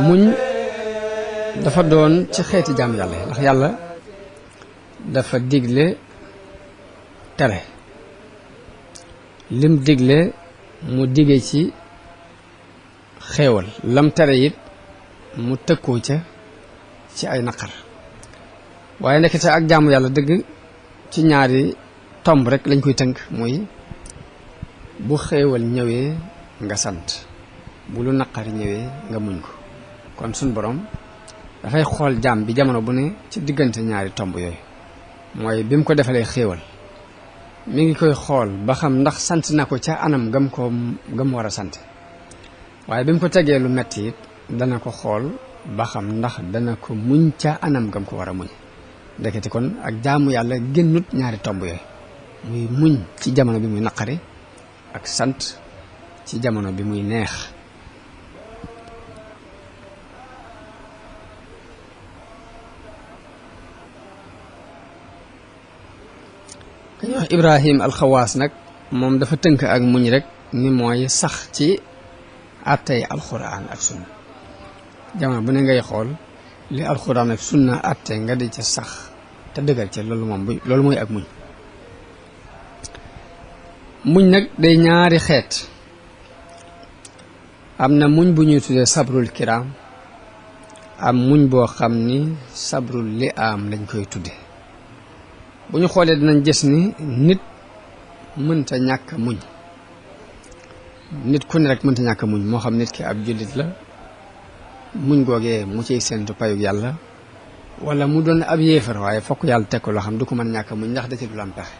muñ dafa doon ci xeeti jaam yàlla yi ndax yàlla dafa digle tere lim digle mu dige ci xéewal lam tere it mu tëkkoo ca ci ay naqar waaye nekkite ak jaamu yàlla dëgg ci ñaari tomb rek lañ koy tënk muy bu xéewal ñëwee nga sant bu lu naqari ñëwee nga muñ ko kon suñ borom dafay xool jaam bi jamono bu ne ci diggante ñaari tomb yooyu mooy bi mu ko defalee xéewal mi ngi koy xool ba xam ndax sant na ko ca anam gam war a sant waaye bi mu ko tegee lu metti it dana ko xool ba xam ndax dana ko muñ ca anam gam ko war a muñ ndekete kon ak jaamu yàlla génnut ñaari tomb yooyu muy muñ ci jamono bi muy naqari ak sant ci jamono bi muy neex kañu wax Ibrahim alxawaas nag moom dafa tënk ak muñ rek ni mooy sax ci àttey alxuraan ak sunna jamono bu ne ngay xool li alxuraan ak sunna àtte nga di ca sax te dëggal ca loolu mooy ak muñ nag day ñaari xeet am na muñ bu ñuy tuddee sabrul kiram am muñ boo xam ni sabrul li am lañ koy tudde bu ñu xoolee dinañ gis ni nit mënta ñàkk muñ nit ku ne rek mënta ñàkk muñ moo xam nit ki ab jullit la muñ googee mu ciy séentu payug yàlla wala mu doon ab yéefar waaye fokk yàlla teg ko loo xam du ko mën ñàkk muñ ndax da ci du am pexe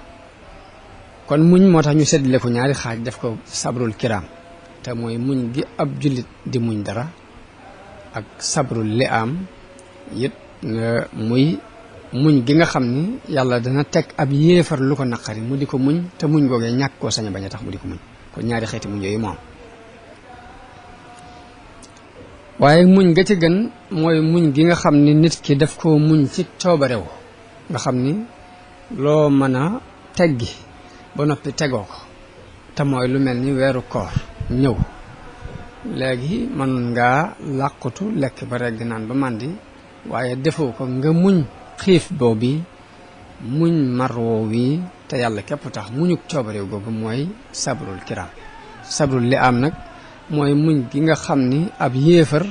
kon muñ moo tax ñu seddale ko ñaari xaaj def ko sabrul kiram te mooy muñ gi ab jullit di muñ dara ak sabrul li am it muy muñ gi nga xam ni yàlla dana teg ab yéefar lu ko naqari mu di ko muñ te muñ googee ñàkk koo sañ a bañ a tax mu di ko muñ kon ñaari xeeti muñ yooyu moom waaye muñ ga ci gën mooy muñ gi nga xam ni nit ki daf koo muñ ci coobarew nga xam ni loo mën a teggi ba noppi tegoo ko te mooy lu mel ni weeru koor ñëw léegi mën ngaa làqutu lekk ba regg naan ba màndi waaye defoo ko nga muñ xiif boobu muñ marwoo wi te yàlla képp tax muñu coobarew googu mooy sabrul kiram sabrul li am nag mooy muñ gi nga xam ni ab yéefar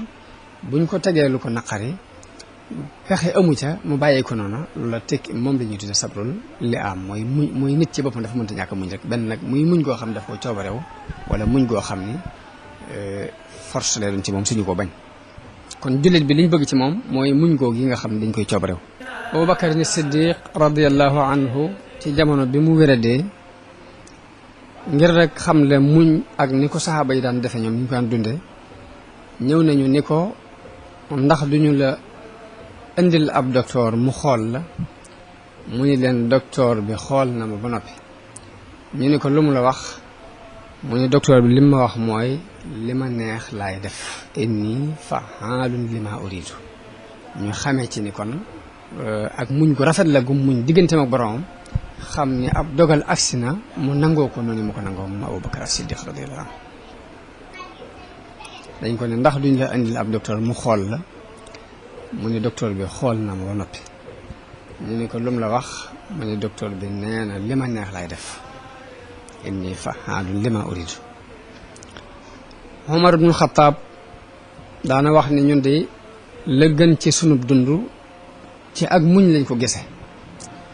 buñ ko tegee lu ko naqari fexe amu ca mu bàyyee ko noonu la tekki moom la ñuy tudde sabrul li am mooy nit ci boppam dafa mënta ñàkk muñ rek benn nag muy muñ goo xam ne daf ko coobarew wala muñ goo xam ni force lay doon ci moom suñu ko bañ kon jullit bi liñ bëgg ci moom mooy muñ goo gi nga xam ne dañ koy coobarew Abubakar ni Siddiq radiyallahu anhu ci jamono bi mu wéradee ngir rek xam le muñ ak ni ko saxaaba yi daan defe ñoom ñu ko daan dunde ñëw nañu ni ko ndax duñu la indil ab docteur mu xool la mu ni leen docteur bi xool na ma ba noppi ñu ni ko lu mu la wax mu ni docteur bi li ma wax mooy li ma neex laay def inni fa'aalun lima uridu ñu xamee ci ni kon ak muñ gu rafet la gu muñ digganteem ak boroomam xam ni ab dogal agsi na mu nangoo ko noonu mu ko nangoo moom Abubakar Siddiq radiyallahu anhu dañ ko ne ndax duñ la indil ab docteur mu xool la mu ni docteur bi xool na ma ba noppi ñu ni ko lum la wax mu ni docteur bi nee na li ma neex lay def inni fa'aalun lima uridu Umar ibnul Xattaab daana wax ni ñun de la gën ci sunub dund ci ak muñ lañ ko gise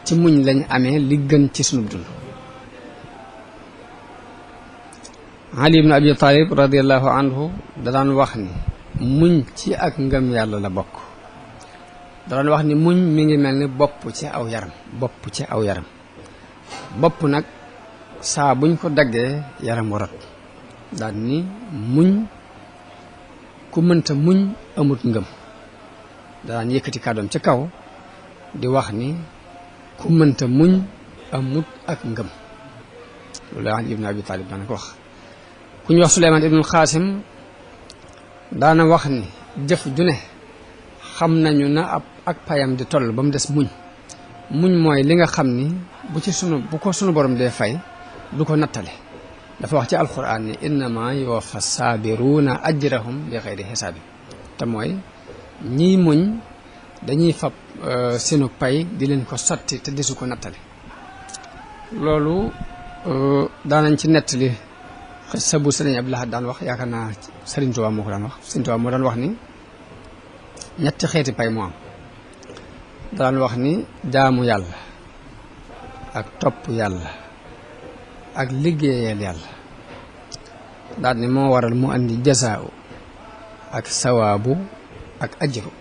ci muñ lañ amee li gën ci sunub dund Ali ibn Abi Talib radiyallahu anhu da daan wax ni muñ ci ak ngëm yàlla la bokk da daan wax ni muñ mi ngi mel ni bopp ci aw yaram bopp nag saa buñ ko daggee yaram warat daal ni muñ ku mënta muñ amut ngëm da daan yëkkati kàddoom ci kaw di wax ni ku mënta muñ amut ak ngëm loolu Ali ibn Abi Talib daana ko wax ku ñu wax Suleymaan ibnul Xaasim daana wax ni jëf ju ne xam nañu na ak payam di toll ba mu des muñ mooy li nga xam ni bu ko sunu borom dee fay du ko nattale dafa wax ci alquran ni innama yuwaffa saabiruna ajrahum bi xayri xisaabin te mooy ñiy muñ dañuy fab seenu pay di leen ko sotti te desu ko nattale loolu daanañ ci nettali xissa bu sëriñ Abdou Lahad daan wax yaakaar naa sëriñ Tuubaa moo ko daan wax sëriñ Tuubaa moo daan wax ni ñetti xeeti pay moo am daan wax ni jaamu yàlla ak topp yàlla ak liggéeyal yàlla daal ni moo waral mu andi jasaaw ak sawaabu ak ajru